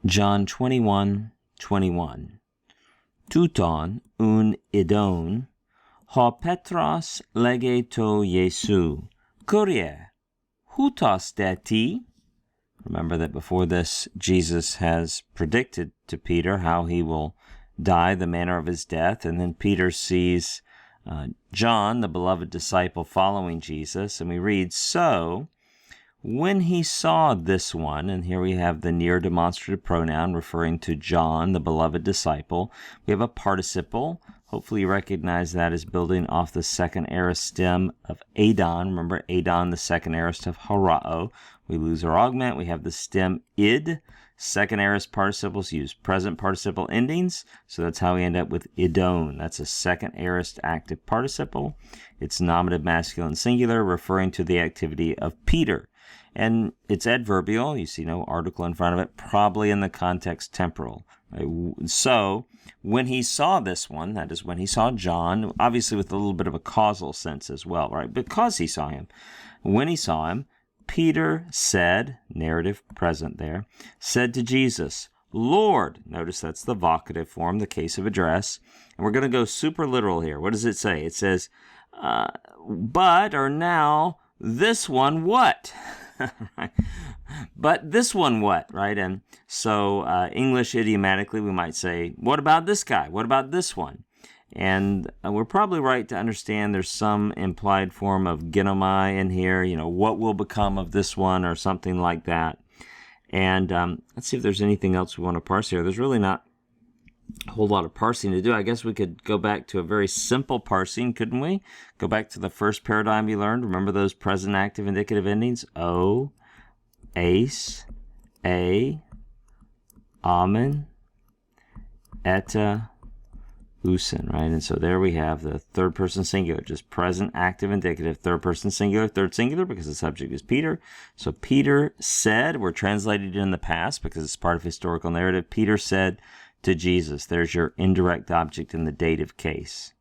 John 21:21. Touton un idon, ho Petros lege to Jesu, Kyrie, hutos de ti? Remember that before this, Jesus has predicted to Peter how he will die, the manner of his death, and then Peter sees John, the beloved disciple, following Jesus, and we read, so when he saw this one, and here we have the near demonstrative pronoun referring to John, the beloved disciple. We have a participle. Hopefully you recognize that as building off the second aorist stem of adon. Remember, adon, the second aorist of horao. We lose our augment. We have the stem id. Second aorist participles use present participle endings, so that's how we end up with idon. That's a second aorist active participle. It's nominative masculine singular, referring to the activity of Peter. And it's adverbial. You see no article in front of it, probably in the context temporal. So when he saw this one, that is when he saw John, obviously with a little bit of a causal sense as well, right? Because he saw him. When he saw him, Peter said, narrative present there, said to Jesus, Lord. Notice that's the vocative form, the case of address. And we're going to go super literal here. What does it say? It says, but or now this one what? But this one what, right? And so English idiomatically, we might say, what about this guy? What about this one? And we're probably right to understand there's some implied form of genomai in here, what will become of this one or something like that. And let's see if there's anything else we want to parse here. There's really not a whole lot of parsing to do. I guess we could go back to a very simple parsing, couldn't we? Go back to the first paradigm you learned. Remember those present active indicative endings? O, ace, a, amen, eta, usen, right? And so there we have the third person singular, just present active indicative, third person singular, third singular, because the subject is Peter. So Peter said, we're translated in the past because it's part of historical narrative. Peter said to Jesus. There's your indirect object in the dative case.